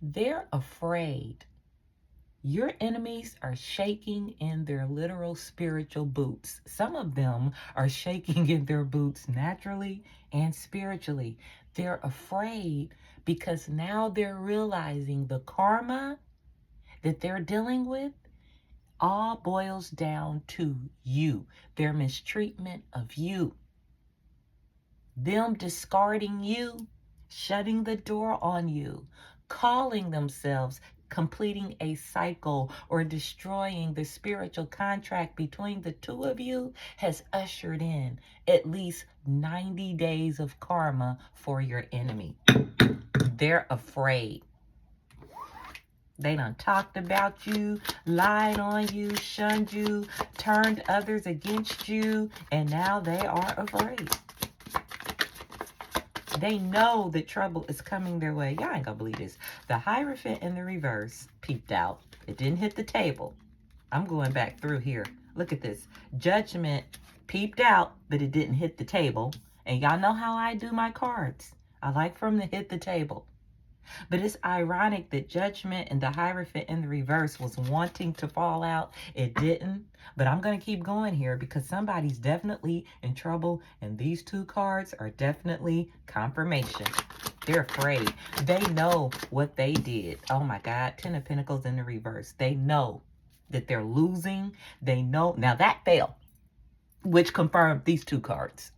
They're afraid. Your enemies are shaking in their literal spiritual boots. Some of them are shaking in their boots naturally and spiritually. They're afraid because now they're realizing the karma that they're dealing with all boils down to you, their mistreatment of you, them discarding you, shutting the door on you, calling themselves completing a cycle or destroying the spiritual contract between the two of you has ushered in at least 90 days of karma for your enemy. They're afraid. They done talked about you, lied on you, shunned you, turned others against you, and now they are afraid. They know that trouble is coming their way. Y'all ain't gonna believe this. The Hierophant in the reverse peeped out. It didn't hit the table. I'm going back through here. Look at this. Judgment peeped out, but it didn't hit the table. And y'all know how I do my cards. I like for them to hit the table. But it's ironic that Judgment and the Hierophant in the reverse was wanting to fall out. It didn't. But I'm going to keep going here because somebody's definitely in trouble. And these two cards are definitely confirmation. They're afraid. They know what they did. Oh my God. 10 of Pentacles in the reverse. They know that they're losing. They know. Now that fell, which confirmed these two cards.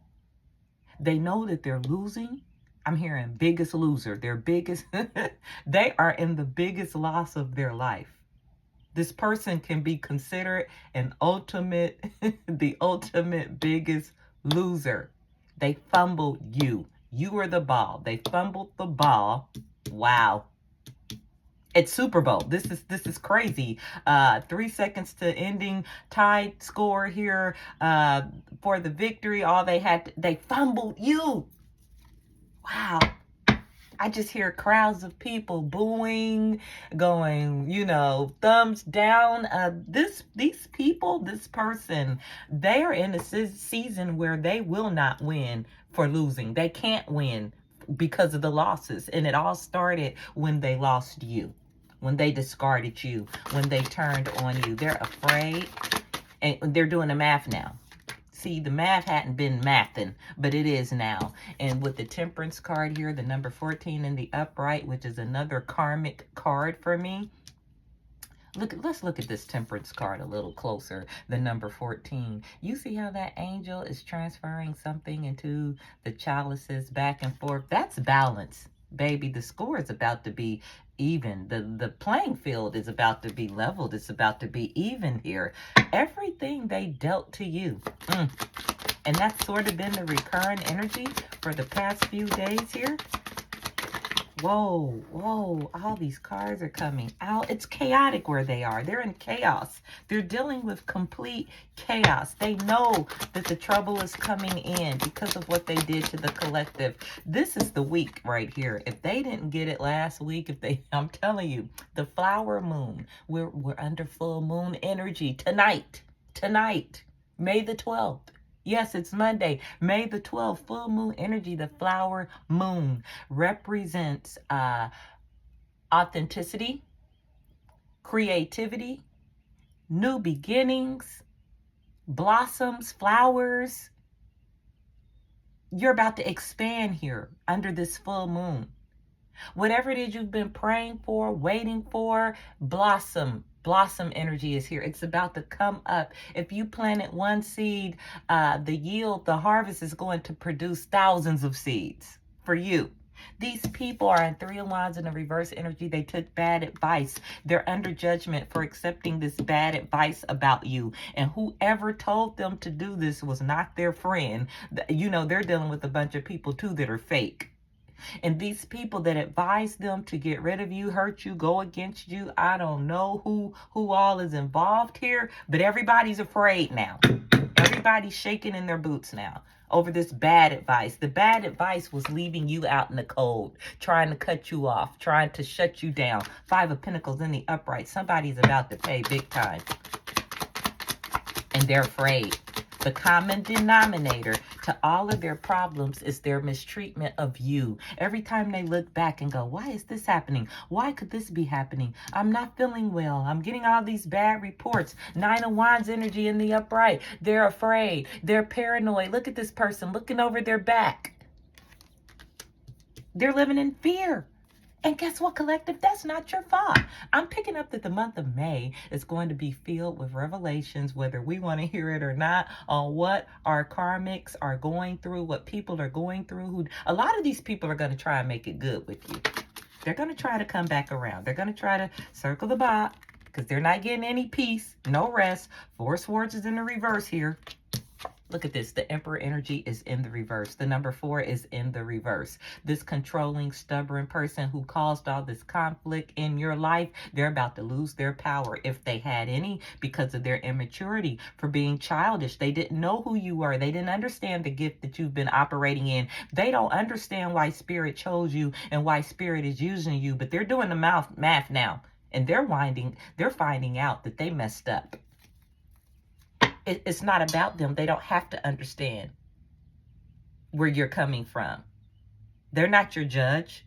They know that they're losing. I'm hearing biggest loser. Their biggest, they are in the biggest loss of their life. This person can be considered an ultimate, the ultimate biggest loser. They fumbled you. You were the ball. They fumbled the ball. Wow. It's Super Bowl. This is crazy. 3 seconds to ending, tied score here for the victory. All they fumbled you. Wow. I just hear crowds of people booing, going, thumbs down. These people, this person, they are in a season where they will not win for losing. They can't win because of the losses. And it all started when they lost you, when they discarded you, when they turned on you. They're afraid, and they're doing the math now. See, the math hadn't been mathing, but it is now. And with the Temperance card here, the number 14 in the upright, which is another karmic card for me. Let's look at this Temperance card a little closer, the number 14. You see how that angel is transferring something into the chalices back and forth? That's balance, baby. The score is about to be even. The playing field is about to be leveled. It's about to be even here. Everything they dealt to you. And that's sort of been the recurrent energy for the past few days here. Whoa, all these cards are coming out. It's chaotic where they are. They're in chaos. They're dealing with complete chaos. They know that the trouble is coming in because of what they did to the collective. This is the week right here. If they didn't get it last week, I'm telling you, the flower moon, we're under full moon energy tonight, May the 12th. Yes, it's Monday, May the 12th, full moon energy. The flower moon represents authenticity, creativity, new beginnings, blossoms, flowers. You're about to expand here under this full moon. Whatever it is you've been praying for, waiting for, blossom energy is here. It's about to come up. If you planted one seed, the harvest is going to produce thousands of seeds for you. These people are in 3 of Wands in the reverse energy. They took bad advice. They're under judgment for accepting this bad advice about you. And whoever told them to do this was not their friend. They're dealing with a bunch of people too that are fake. And these people that advise them to get rid of you, hurt you, go against you, I don't know who all is involved here, but everybody's afraid now. Everybody's shaking in their boots now over this bad advice. The bad advice was leaving you out in the cold, trying to cut you off, trying to shut you down. 5 of Pentacles in the upright. Somebody's about to pay big time. And they're afraid. The common denominator to all of their problems is their mistreatment of you. Every time they look back and go, why is this happening? Why could this be happening? I'm not feeling well. I'm getting all these bad reports. Nine of Wands energy in the upright. They're afraid. They're paranoid. Look at this person looking over their back. They're living in fear. And guess what, collective? That's not your fault. I'm picking up that the month of May is going to be filled with revelations, whether we want to hear it or not, on what our karmics are going through, what people are going through. A lot of these people are going to try and make it good with you. They're going to try to come back around. They're going to try to circle the bot because they're not getting any peace, no rest. Four Swords is in the reverse here. Look at this. The Emperor energy is in the reverse. The number 4 is in the reverse. This controlling, stubborn person who caused all this conflict in your life, they're about to lose their power if they had any because of their immaturity, for being childish. They didn't know who you were. They didn't understand the gift that you've been operating in. They don't understand why Spirit chose you and why Spirit is using you, but they're doing the math now, and they're finding out that they messed up. It's not about them. They don't have to understand where you're coming from. They're not your judge.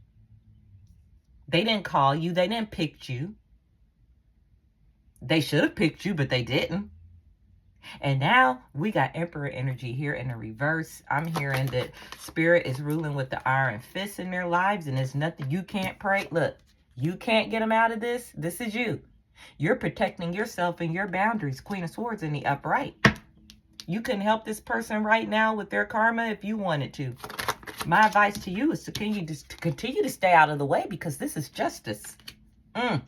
They didn't call you. They didn't pick you. They should have picked you, but they didn't. And now we got Emperor energy here in the reverse. I'm hearing that Spirit is ruling with the iron fist in their lives, and there's nothing you can't pray. Look, you can't get them out of this. This is you. You're protecting yourself and your boundaries. Queen of Swords in the upright. You can help this person right now with their karma if you wanted to. My advice to you is to continue to stay out of the way, because this is justice. And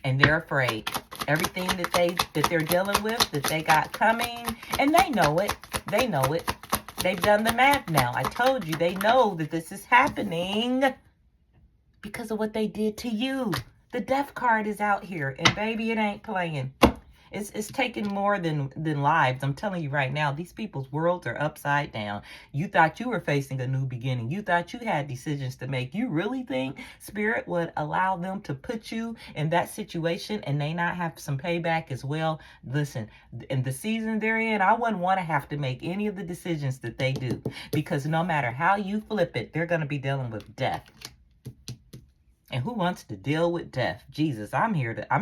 they're afraid. Everything that they're dealing with, that they got coming, and they know it. They know it. They've done the math now. I told you, they know that this is happening because of what they did to you. The death card is out here, and baby, it ain't playing. It's taking more than lives. I'm telling you right now, these people's worlds are upside down. You thought you were facing a new beginning. You thought you had decisions to make. You really think Spirit would allow them to put you in that situation and they not have some payback as well? Listen, in the season they're in, I wouldn't want to have to make any of the decisions that they do, because no matter how you flip it, they're going to be dealing with death. And who wants to deal with death? Jesus, I'm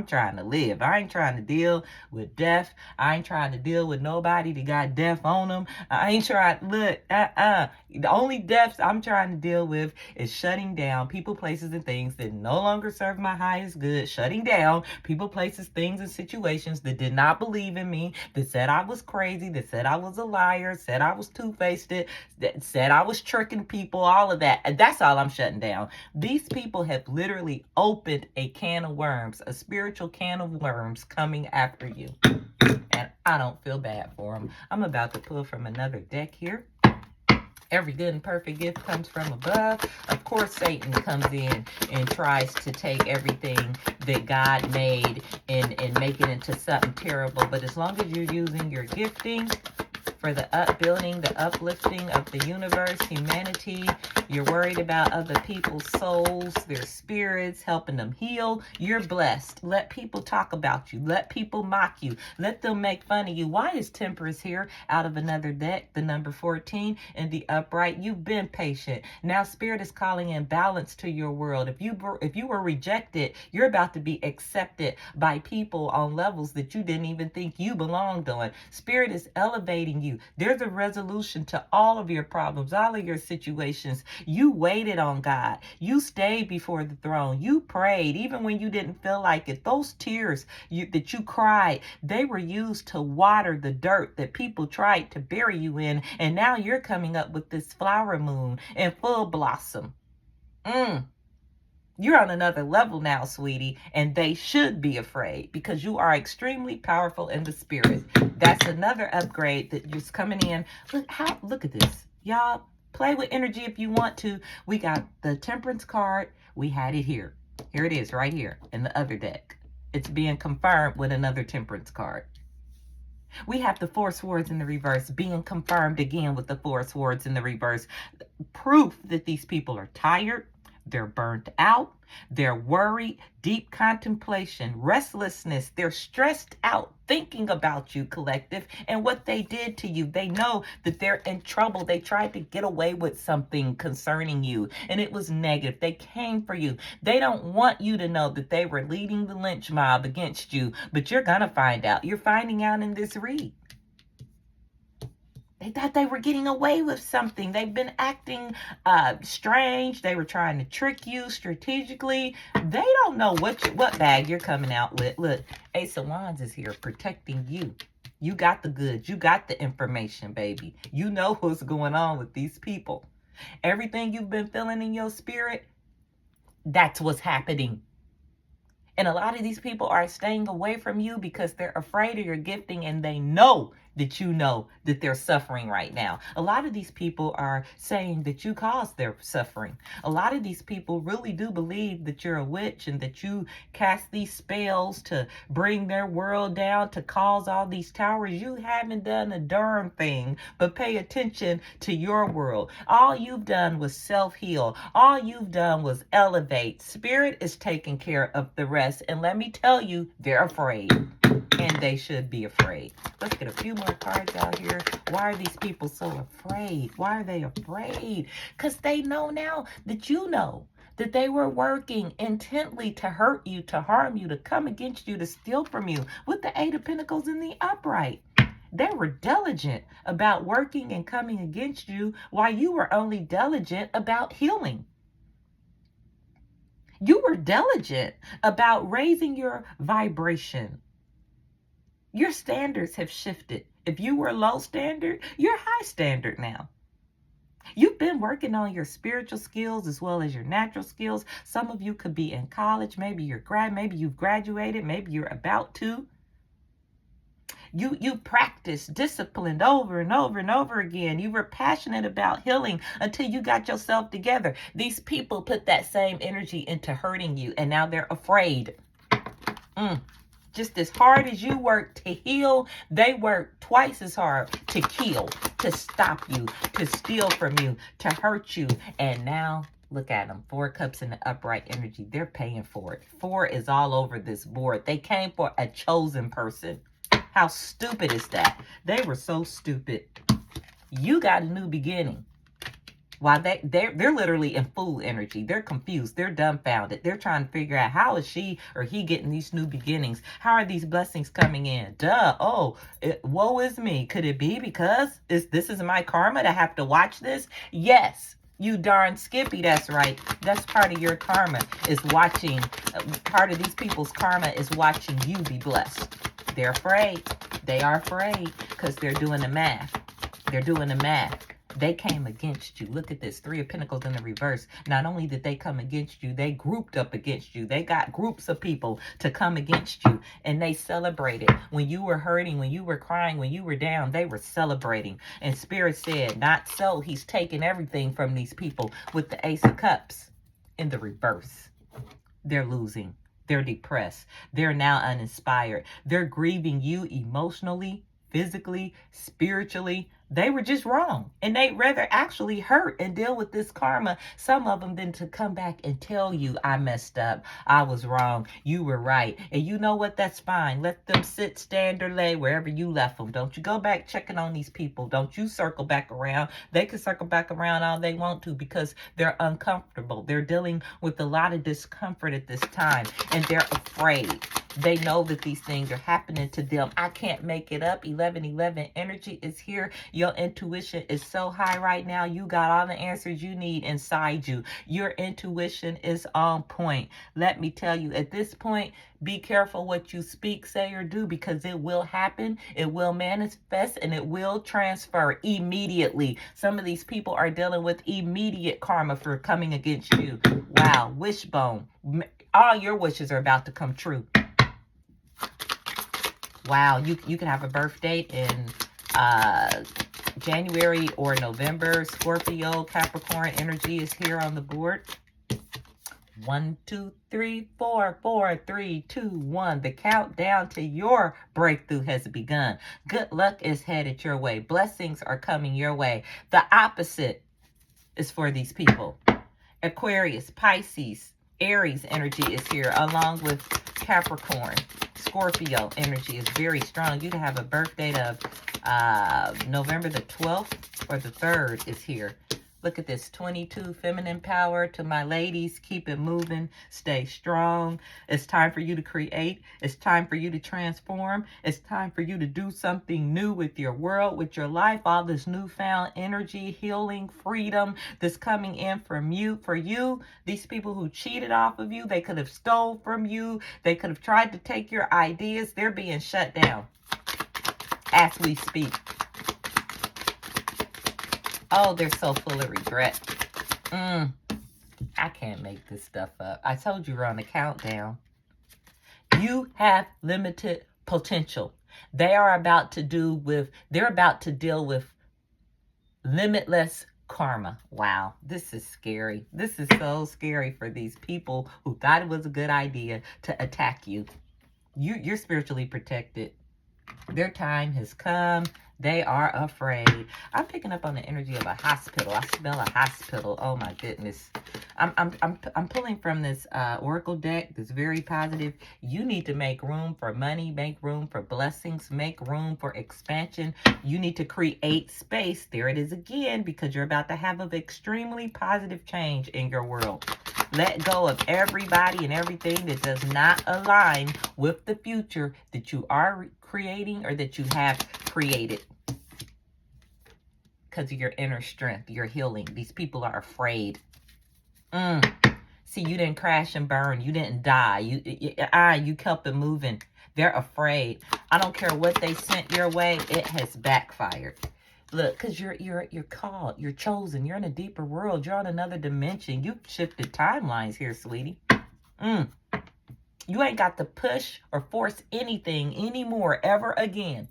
trying to live. I ain't trying to deal with death. I ain't trying to deal with nobody that got death on them. I ain't trying, look, The only deaths I'm trying to deal with is shutting down people, places, and things that no longer serve my highest good. Shutting down people, places, things, and situations that did not believe in me, that said I was crazy, that said I was a liar, said I was two-faced, that said I was tricking people, all of that. And that's all I'm shutting down. These people have literally opened a can of worms, a spiritual can of worms coming after you. And I don't feel bad for them. I'm about to pull from another deck here. Every good and perfect gift comes from above. Of course, Satan comes in and tries to take everything that God made and make it into something terrible. But as long as you're using your gifting for the upbuilding, the uplifting of the universe, humanity, you're worried about other people's souls, their spirits, helping them heal, you're blessed. Let people talk about you. Let people mock you. Let them make fun of you. Why is Temperance here out of another deck, the number 14 in the upright? You've been patient. Now Spirit is calling in balance to your world. If you were rejected, you're about to be accepted by people on levels that you didn't even think you belonged on. Spirit is elevating you. There's a resolution to all of your problems, all of your situations. You waited on God. You stayed before the throne. You prayed even when you didn't feel like it. Those tears that you cried, they were used to water the dirt that people tried to bury you in. And now you're coming up with this flower moon in full blossom. You're on another level now, sweetie, and they should be afraid because you are extremely powerful in the spirit. That's another upgrade that just coming in. Look at this. Y'all, play with energy if you want to. We got the Temperance card. We had it here. Here it is right here in the other deck. It's being confirmed with another Temperance card. We have the Four Swords in the reverse being confirmed again with the Four Swords in the reverse. Proof that these people are tired. They're burnt out. They're worried, deep contemplation, restlessness. They're stressed out thinking about you, collective, and what they did to you. They know that they're in trouble. They tried to get away with something concerning you, and it was negative. They came for you. They don't want you to know that they were leading the lynch mob against you, but you're going to find out. You're finding out in this read. They thought they were getting away with something. They've been acting strange. They were trying to trick you strategically. They don't know what bag you're coming out with. Look, Ace of Wands is here protecting you. You got the goods. You got the information, baby. You know what's going on with these people. Everything you've been feeling in your spirit, that's what's happening. And a lot of these people are staying away from you because they're afraid of your gifting, and they know that you know that they're suffering right now. A lot of these people are saying that you caused their suffering. A lot of these people really do believe that you're a witch and that you cast these spells to bring their world down, to cause all these towers. You haven't done a darn thing but pay attention to your world. All you've done was self-heal. All you've done was elevate. Spirit is taking care of the rest. And let me tell you, they're afraid. And they should be afraid. Let's get a few more cards out here. Why are these people so afraid? Why are they afraid? Because they know now that you know that they were working intently to hurt you, to harm you, to come against you, to steal from you. With the Eight of Pentacles in the upright. They were diligent about working and coming against you while you were only diligent about healing. You were diligent about raising your vibration. Your standards have shifted. If you were low standard, you're high standard now. You've been working on your spiritual skills as well as your natural skills. Some of you could be in college. Maybe maybe you've graduated. Maybe you're about to. You practiced, disciplined over and over and over again. You were passionate about healing until you got yourself together. These people put that same energy into hurting you, and now they're afraid. Just as hard as you work to heal, they work twice as hard to kill, to stop you, to steal from you, to hurt you. And now, look at them. 4 cups in the upright energy. They're paying for it. 4 is all over this board. They came for a chosen person. How stupid is that? They were so stupid. You got a new beginning. While they're literally in fool energy. They're confused. They're dumbfounded. They're trying to figure out, how is she or he getting these new beginnings? How are these blessings coming in? Woe is me. Could it be because this is my karma to have to watch this? Yes. You darn Skippy, that's right. That's part of your karma, is watching. Part of these people's karma is watching you be blessed. They're afraid. They are afraid because they're doing the math. They're doing the math. They came against you. Look at this. 3 of Pentacles in the reverse. Not only did they come against you, they grouped up against you. They got groups of people to come against you. And they celebrated. When you were hurting, when you were crying, when you were down, they were celebrating. And Spirit said, not so. He's taking everything from these people. With the Ace of Cups in the reverse. They're losing. They're depressed. They're now uninspired. They're grieving you emotionally, physically, spiritually. They were just wrong. And they'd rather actually hurt and deal with this karma, some of them, than to come back and tell you, I messed up. I was wrong. You were right. And you know what? That's fine. Let them sit, stand, or lay wherever you left them. Don't you go back checking on these people. Don't you circle back around. They can circle back around all they want to because they're uncomfortable. They're dealing with a lot of discomfort at this time. And they're afraid. They know that these things are happening to them. I can't make it up. 1111 energy is here. Your intuition is so high right now. You got all the answers you need inside you. Your intuition is on point. Let me tell you, at this point, be careful what you speak, say, or do, because it will happen. It will manifest and it will transfer immediately. Some of these people are dealing with immediate karma for coming against you. Wow. Wishbone. All your wishes are about to come true. Wow, you can have a birth date in January or November. Scorpio, Capricorn energy is here on the board. 1, 2, 3, 4, 4, 3, 2, 1. The countdown to your breakthrough has begun. Good luck is headed your way. Blessings are coming your way. The opposite is for these people. Aquarius, Pisces, Aries energy is here, along with Capricorn. Scorpio energy is very strong. You can have a birth date of November the 12th or the 3rd is here. Look at this, 22, feminine power. To my ladies, keep it moving. Stay strong. It's time for you to create. It's time for you to transform. It's time for you to do something new with your world, with your life. All this newfound energy, healing, freedom that's coming in from you. For you, these people who cheated off of you, they could have stole from you. They could have tried to take your ideas. They're being shut down as we speak. Oh, they're so full of regret. I can't make this stuff up. I told you we're on the countdown. You have limited potential. They're about to deal with limitless karma. Wow, this is scary. This is so scary for these people who thought it was a good idea to attack you. You're spiritually protected. Their time has come. They are afraid. I'm picking up on the energy of a hospital. I smell a hospital. Oh my goodness. I'm pulling from this oracle deck that's very positive. You need to make room for money, make room for blessings, make room for expansion. You need to create space. There it is again, because you're about to have an extremely positive change in your world. Let go of everybody and everything that does not align with the future that you are creating or that you have created. Because of your inner strength, your healing. These people are afraid. See, you didn't crash and burn. You didn't die. You kept it moving. They're afraid. I don't care what they sent your way. It has backfired. Look, because you're called, you're chosen, you're in a deeper world, you're on another dimension. You've shifted timelines here, sweetie. You ain't got to push or force anything anymore ever again.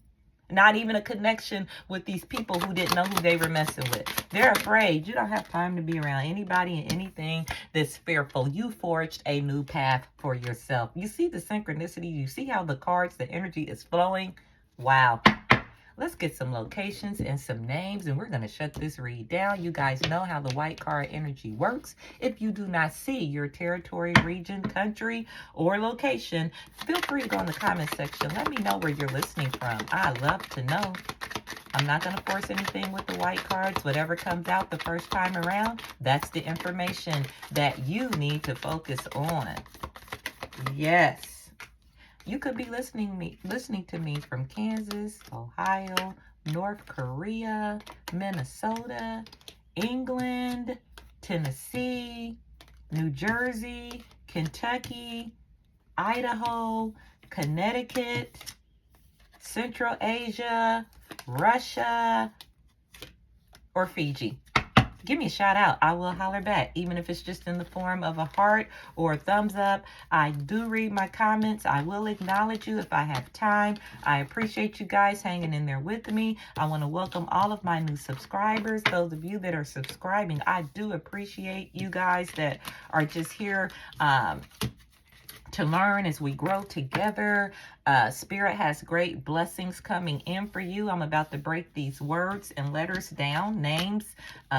Not even a connection with these people who didn't know who they were messing with. They're afraid. You don't have time to be around anybody and anything that's fearful. You forged a new path for yourself. You see the synchronicity? You see how the cards, the energy is flowing? Wow. Let's get some locations and some names, and we're going to shut this read down. You guys know how the white card energy works. If you do not see your territory, region, country, or location, feel free to go in the comment section. Let me know where you're listening from. I love to know. I'm not going to force anything with the white cards. Whatever comes out the first time around, that's the information that you need to focus on. Yes. You could be listening to me from Kansas, Ohio, North Korea, Minnesota, England, Tennessee, New Jersey, Kentucky, Idaho, Connecticut, Central Asia, Russia, or Fiji. Give me a shout out. I will holler back, even if it's just in the form of a heart or a thumbs up. I do read my comments. I will acknowledge you if I have time. I appreciate you guys hanging in there with me. I want to welcome all of my new subscribers. Those of you that are subscribing, I do appreciate you guys that are just here to learn as we grow together. Spirit has great blessings coming in for you. I'm about to break these words and letters down. Names,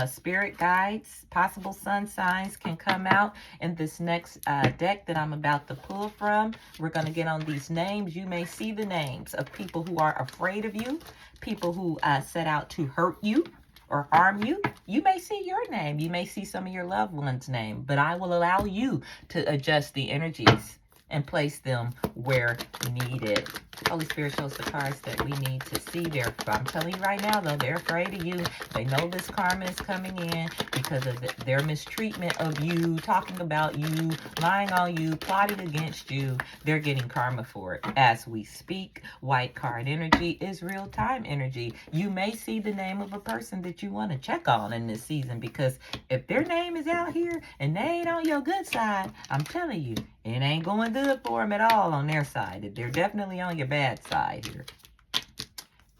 spirit guides, possible sun signs can come out in this next deck that I'm about to pull from. We're going to get on these names. You may see the names of people who are afraid of you, people who set out to hurt you or harm you. You may see your name. You may see some of your loved ones' name, but I will allow you to adjust the energies and place them where needed. Holy Spirit shows the cards that we need to see. I'm telling you right now, though, they're afraid of you. They know this karma is coming in because of their mistreatment of you, talking about you, lying on you, plotting against you. They're getting karma for it as we speak. White card energy is real-time energy. You may see the name of a person that you want to check on in this season, because if their name is out here and they ain't on your good side, I'm telling you, it ain't going good for them at all on their side. They're definitely on your bad side here.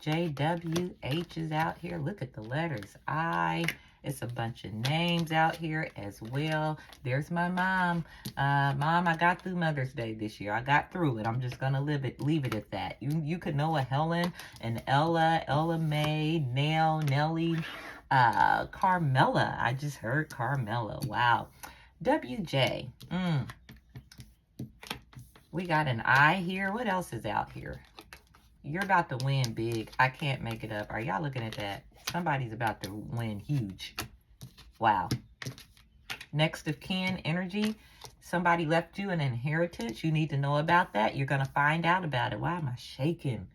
JWH is out here. Look at the letters. It's a bunch of names out here as well. There's my mom. Mom, I got through Mother's Day this year. I got through it. I'm just going to leave it at that. You could know a Helen, an Ella May, Nell, Nellie, Carmela. I just heard Carmela. Wow. WJ. We got an I here. What else is out here? You're about to win big. I can't make it up. Are y'all looking at that? Somebody's about to win huge. Wow. Next of kin energy. Somebody left you an inheritance. You need to know about that. You're going to find out about it. Why am I shaking?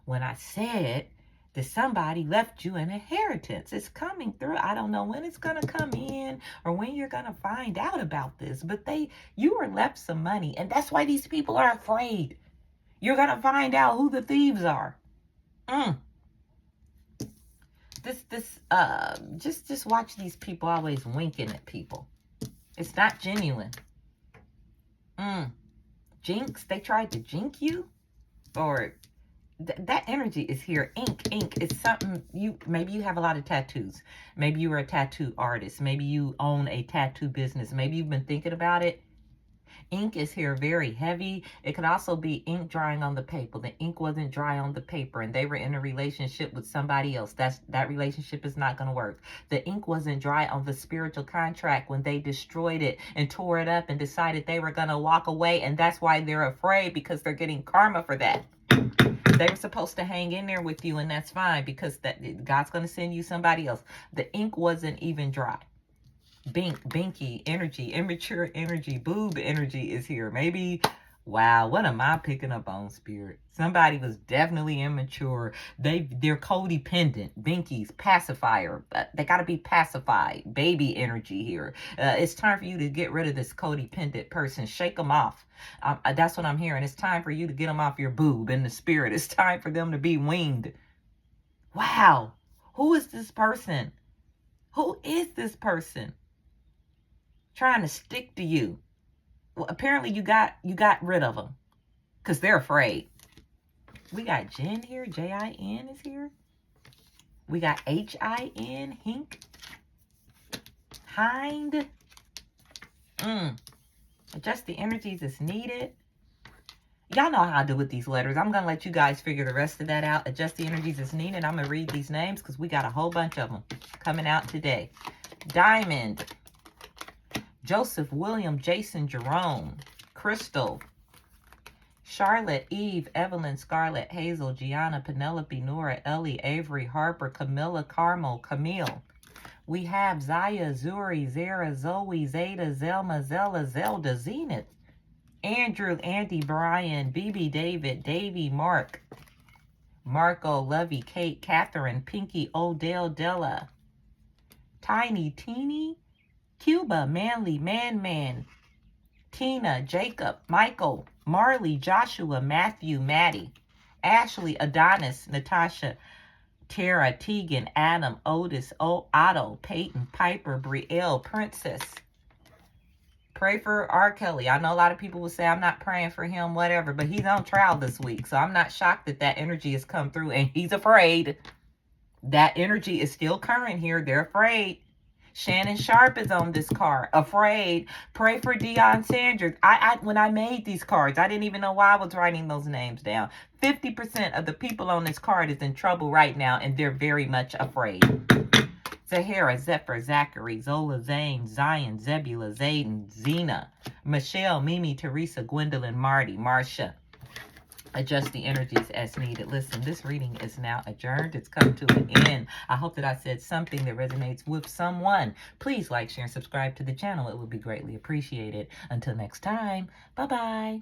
When I said that somebody left you an inheritance. It's coming through. I don't know when it's going to come in or when you're going to find out about this. But you were left some money. And that's why these people are afraid. You're going to find out who the thieves are. Just watch these people always winking at people. It's not genuine. Jinx, they tried to jink you? Or that energy is here. Ink. It's something maybe you have a lot of tattoos. Maybe you were a tattoo artist. Maybe you own a tattoo business. Maybe you've been thinking about it. Ink is here very heavy. It could also be ink drying on the paper. The ink wasn't dry on the paper and they were in a relationship with somebody else. That relationship is not going to work. The ink wasn't dry on the spiritual contract when they destroyed it and tore it up and decided they were going to walk away. And that's why they're afraid, because they're getting karma for that. They were supposed to hang in there with you, and that's fine, because God's going to send you somebody else. The ink wasn't even dry. Binky energy, immature energy, boob energy is here. Maybe, wow, what am I picking up on, Spirit? Somebody was definitely immature. They're codependent. Binky's pacifier. They got to be pacified. Baby energy here. It's time for you to get rid of this codependent person. Shake them off. That's what I'm hearing. It's time for you to get them off your boob in the spirit. It's time for them to be winged. Wow. Who is this person? Who is this person? Trying to stick to you. Well, apparently you got rid of them because they're afraid. We got Jen here. J-I-N is here. We got H-I-N. Hink. Hind. Adjust the energies as needed. Y'all know how I do with these letters. I'm going to let you guys figure the rest of that out. Adjust the energies as needed. I'm going to read these names because we got a whole bunch of them coming out today. Diamond. Joseph, William, Jason, Jerome, Crystal, Charlotte, Eve, Evelyn, Scarlett, Hazel, Gianna, Penelope, Nora, Ellie, Avery, Harper, Camilla, Carmel, Camille. We have Zaya, Zuri, Zara, Zoe, Zeta, Zelma, Zella, Zelda, Zenith, Andrew, Andy, Brian, BB, David, Davy, Mark, Marco, Lovey, Kate, Catherine, Pinky, Odell, Della, Tiny, Teeny, Cuba, Manly, Man, Tina, Jacob, Michael, Marley, Joshua, Matthew, Maddie, Ashley, Adonis, Natasha, Tara, Tegan, Adam, Otis, Otto, Peyton, Piper, Brielle, Princess. Pray for R. Kelly. I know a lot of people will say I'm not praying for him, whatever, but he's on trial this week. So I'm not shocked that energy has come through and he's afraid. That energy is still current here. They're afraid. Shannon Sharp is on this card. Afraid. Pray for Deion Sanders. When I made these cards, I didn't even know why I was writing those names down. 50% of the people on this card is in trouble right now, and they're very much afraid. Zahara, Zephyr, Zachary, Zola, Zane, Zion, Zebula, Zayden, Zena, Michelle, Mimi, Teresa, Gwendolyn, Marty, Marcia. Adjust the energies as needed. Listen, this reading is now adjourned. It's come to an end. I hope that I said something that resonates with someone. Please like, share, and subscribe to the channel. It would be greatly appreciated. Until next time, bye-bye.